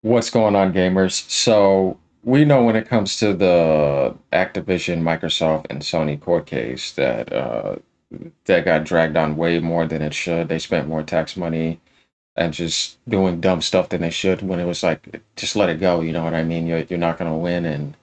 What's going on, gamers? So we know when it comes to the Activision, Microsoft, and Sony court case that got dragged on way more than it should. They spent more tax money and just doing dumb stuff than they should when it was like, just let it go. You know what I mean? You're not gonna win, and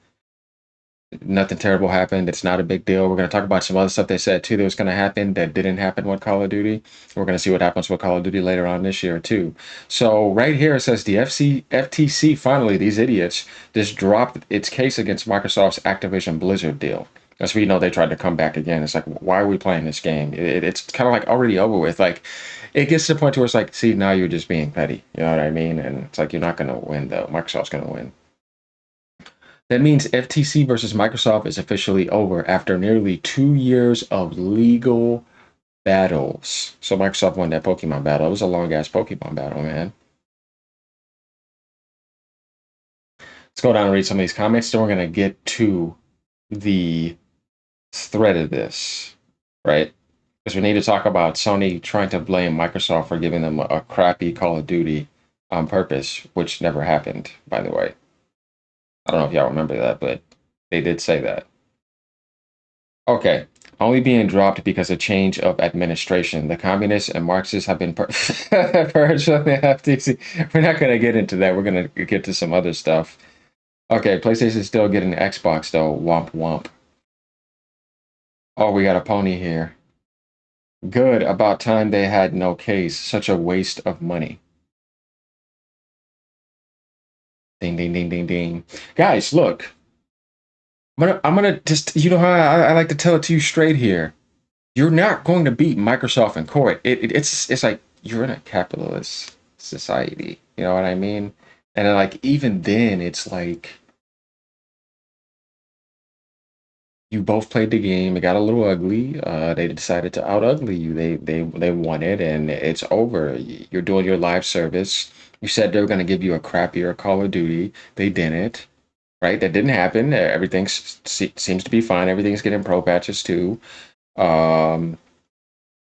nothing terrible happened. It's not a big deal. We're going to talk about some other stuff they said too that was going to happen that didn't happen with Call of Duty. We're going to see what happens with Call of Duty later on this year too. So right here it says the FTC finally, these idiots, just dropped its case against Microsoft's Activision Blizzard deal. That's where you know they tried to come back again. It's like, why are we playing this game? It's kind of like already over with. Like, it gets to the point where it's like, see, now you're just being petty. You know what I mean? And it's like, you're not going to win though. Microsoft's going to win. That means FTC versus Microsoft is officially over after nearly 2 years of legal battles. So Microsoft won that Pokemon battle. It was a long ass Pokemon battle, man. Let's go down and read some of these comments. Then we're gonna get to the thread of this, right? Because we need to talk about Sony trying to blame Microsoft for giving them a crappy Call of Duty on purpose, which never happened, by the way. I don't know if y'all remember that, but they did say that. Okay, only being dropped because of change of administration. The communists and Marxists have been purged from the FTC. We're not going to get into that. We're going to get to some other stuff. Okay, PlayStation still getting an Xbox though. Womp womp. Oh, we got a pony here. Good. About time they had no case. Such a waste of money. Ding, ding, ding, ding, ding. Guys, look. I'm gonna just, you know how I like to tell it to you straight here. You're not going to beat Microsoft in court. It's like you're in a capitalist society. You know what I mean? And then, like, even then, it's like you both played the game. It got a little ugly. They decided to out ugly you. They won it, and it's over. You're doing your live service. You said they were going to give you a crappier Call of Duty. They didn't. Right? That didn't happen. Everything seems to be fine. Everything's getting pro patches too. Um,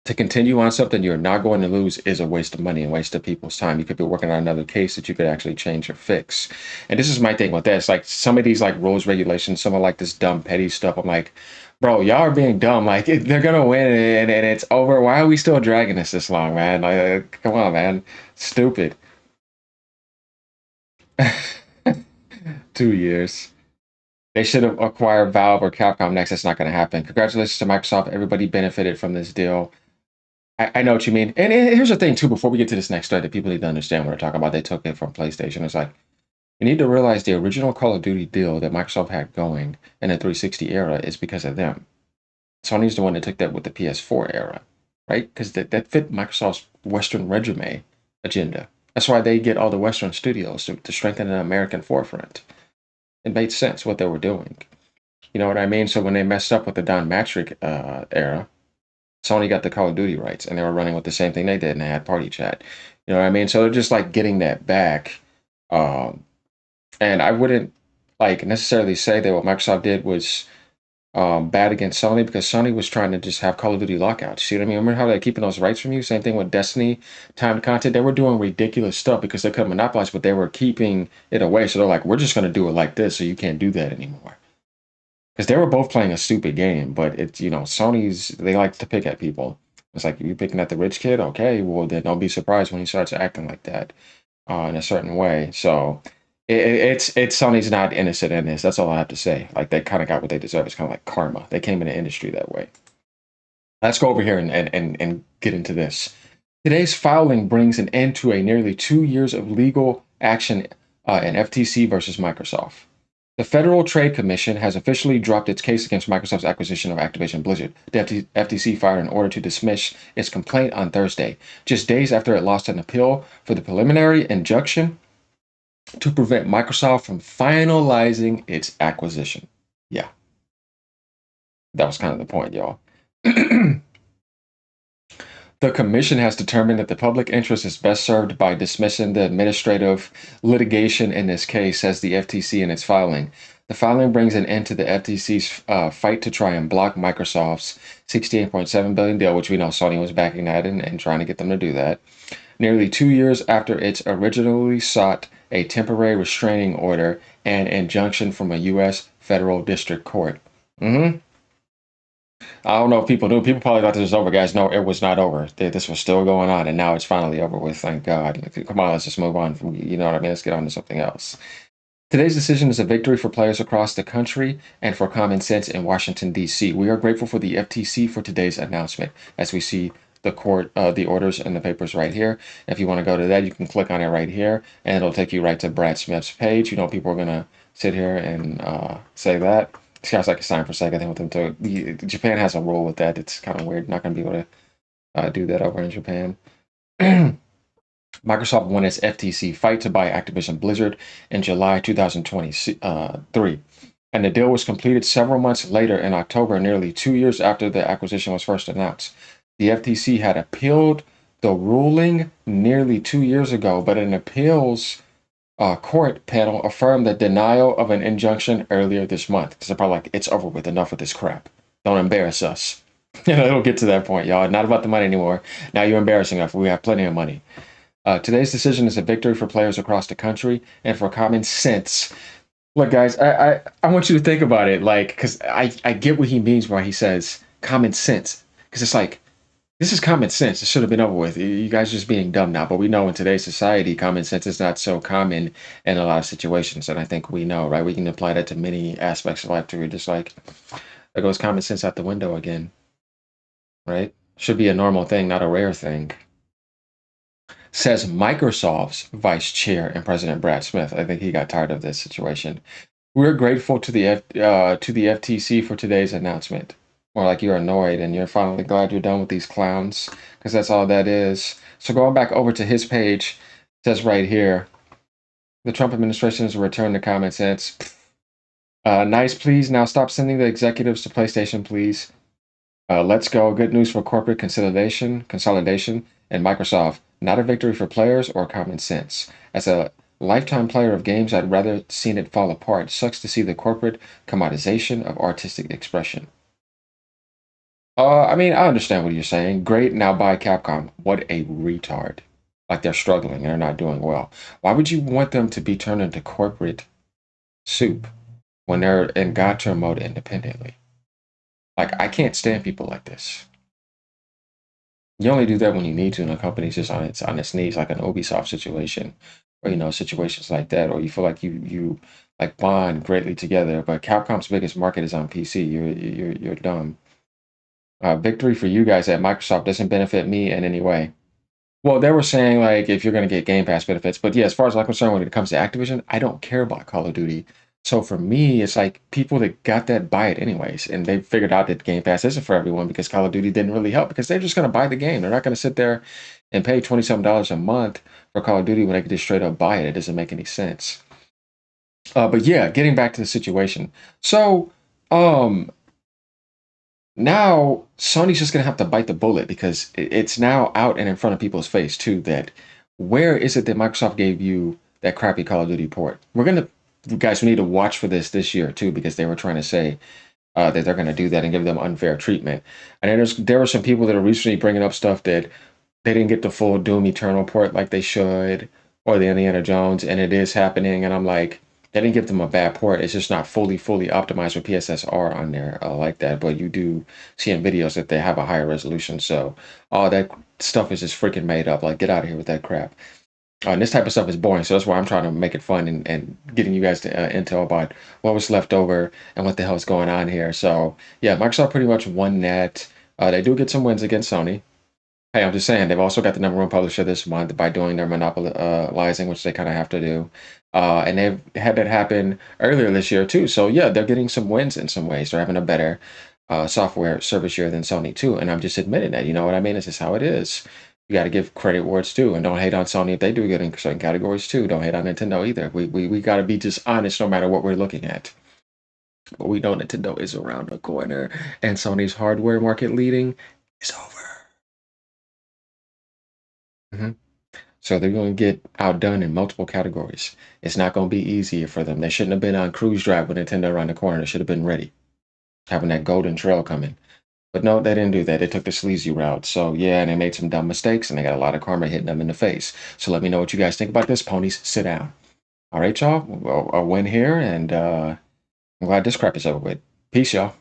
to continue on something you're not going to lose is a waste of money and waste of people's time. You could be working on another case that you could actually change or fix. And this is my thing with this. Like some of these like rules, regulations, some of like this dumb petty stuff. I'm like, bro, y'all are being dumb. Like they're gonna win and it's over. Why are we still dragging this long, man? Like, come on, man. Stupid. 2 years. They should have acquired Valve or Capcom next. That's not going to happen. Congratulations to Microsoft. Everybody benefited from this deal. I know what you mean. And here's the thing, too, before we get to this next thread, that people need to understand what we're talking about. They took it from PlayStation. It's like, you need to realize the original Call of Duty deal that Microsoft had going in the 360 era is because of them. Sony's the one that took that with the PS4 era, right? Because that fit Microsoft's Western resume agenda. That's why they get all the Western studios to strengthen the American forefront. It made sense what they were doing. You know what I mean? So when they messed up with the Don Matrick era, Sony got the Call of Duty rights, and they were running with the same thing they did, and they had party chat. You know what I mean? So they're just like getting that back. Um, and I wouldn't like necessarily say that what Microsoft did was bad against Sony because Sony was trying to just have Call of Duty lockouts. See what I mean? Remember how they're keeping those rights from you? Same thing with Destiny, timed content. They were doing ridiculous stuff because they could monopolize, but they were keeping it away. So they're like, we're just going to do it like this, so you can't do that anymore. Because they were both playing a stupid game, but it's, Sony's, they like to pick at people. It's like, you picking at the rich kid? Okay, well, then don't be surprised when he starts acting like that in a certain way. So it's Sony's not innocent in this. That's all I have to say. Like, they kind of got what they deserve. It's kind of like karma. They came in the industry that way. Let's go over here and get into this. Today's filing brings an end to a nearly 2 years of legal action in FTC versus Microsoft. The Federal Trade Commission has officially dropped its case against Microsoft's acquisition of Activision Blizzard. The FTC filed an order to dismiss its complaint on Thursday, just days after it lost an appeal for the preliminary injunction to prevent Microsoft from finalizing its acquisition. Yeah, that was kind of the point, y'all. The Commission has determined that the public interest is best served by dismissing the administrative litigation in this case, says the FTC in its filing. The filing brings an end to the FTC's fight to try and block Microsoft's $68.7 billion deal, which we know Sony was backing that and trying to get them to do that. nearly 2 years after it originally sought a temporary restraining order and injunction from a U.S. federal district court. Mm-hmm. I don't know if people knew. People probably thought this was over, guys. No, it was not over. This was still going on, and now it's finally over with. Thank God. Come on, let's just move on from, you know what I mean? Let's get on to something else. Today's decision is a victory for players across the country and for common sense in Washington, D.C. We are grateful for the FTC for today's announcement. As we see the orders and the papers right here. If you want to go to that, you can click on it right here, and it'll take you right to Brad Smith's page. You know, people are going to sit here and say that. This guy's like a sign for a second. I think with them to, Japan has a rule with that. It's kind of weird. Not going to be able to do that over in Japan. Microsoft won its FTC fight to buy Activision Blizzard in July 2023, and the deal was completed several months later in October, nearly 2 years after the acquisition was first announced. The FTC had appealed the ruling nearly 2 years ago, but an appeals court panel affirmed the denial of an injunction earlier this month. They're probably like, it's over with, enough of this crap. Don't embarrass us. It'll get to that point, y'all. Not about the money anymore. Now you're embarrassing us. We have plenty of money. Today's decision is a victory for players across the country and for common sense. Look, guys, I want you to think about it, like, because I get what he means when he says common sense. Because it's like, this is common sense. It should have been over with. You guys are just being dumb now. But we know in today's society, common sense is not so common in a lot of situations. And I think we know, right? We can apply that to many aspects of life too. Just like, there goes common sense out the window again, right? Should be a normal thing, not a rare thing. Says Microsoft's vice chair and president Brad Smith. I think he got tired of this situation. We're grateful to the FTC for today's announcement. More like you're annoyed and you're finally glad you're done with these clowns, because that's all that is. So going back over to his page, it says right here, the Trump administration has returned to common sense. Nice, please. Now stop sending the executives to PlayStation, please. Let's go. Good news for corporate consolidation, and Microsoft. Not a victory for players or common sense. As a lifetime player of games, I'd rather seen it fall apart. Sucks to see the corporate commodization of artistic expression. I mean, I understand what you're saying. Great, now buy Capcom. What a retard. Like they're struggling and they're not doing well. Why would you want them to be turned into corporate soup when they're in God turn mode independently? Like, I can't stand people like this. You only do that when you need to, and a company's just on its knees, like an Ubisoft situation, or situations like that, or you feel like you like bond greatly together. But Capcom's biggest market is on PC. You're dumb. Victory for you guys at Microsoft doesn't benefit me in any way. Well, they were saying like if you're going to get Game Pass benefits, but yeah, as far as I'm concerned, when it comes to Activision, I don't care about Call of Duty. So for me, it's like people that got that buy it anyways, and they figured out that Game Pass isn't for everyone because Call of Duty didn't really help because they're just going to buy the game. They're not going to sit there and pay $27 a month for Call of Duty when they could just straight up buy it. It doesn't make any sense. But yeah, getting back to the situation. So um, now Sony's just gonna have to bite the bullet because it's now out and in front of people's face too that where is it that Microsoft gave you that crappy Call of Duty port? Guys, we need to watch for this year too because they were trying to say that they're gonna do that and give them unfair treatment. And then there were some people that are recently bringing up stuff that they didn't get the full Doom Eternal port like they should, or the Indiana Jones, and it is happening. And I'm like, they didn't give them a bad port. It's just not fully optimized with PSSR on there like that. But you do see in videos that they have a higher resolution. So all that stuff is just freaking made up. Like, get out of here with that crap. And this type of stuff is boring. So that's why I'm trying to make it fun and getting you guys to intel about what was left over and what the hell is going on here. So yeah, Microsoft pretty much won that. They do get some wins against Sony. Hey, I'm just saying they've also got the number one publisher this month by doing their monopolizing, which they kind of have to do. And they've had that happen earlier this year too. So yeah, they're getting some wins in some ways. They're having a better software service year than Sony too. And I'm just admitting that. You know what I mean? This is how it is. You got to give credit where it's due, and don't hate on Sony if they do good in certain categories too. Don't hate on Nintendo either. We got to be just honest no matter what we're looking at. But we know Nintendo is around the corner, and Sony's hardware market leading is over. Mhm. So they're going to get outdone in multiple categories. It's not going to be easier for them. They shouldn't have been on cruise drive with Nintendo around the corner. They should have been ready, having that golden trail coming. But no, they didn't do that. They took the sleazy route. So yeah, and they made some dumb mistakes, and they got a lot of karma hitting them in the face. So let me know what you guys think about this. Ponies, sit down. All right, y'all. Well, a win here, and I'm glad this crap is over with. Peace, y'all.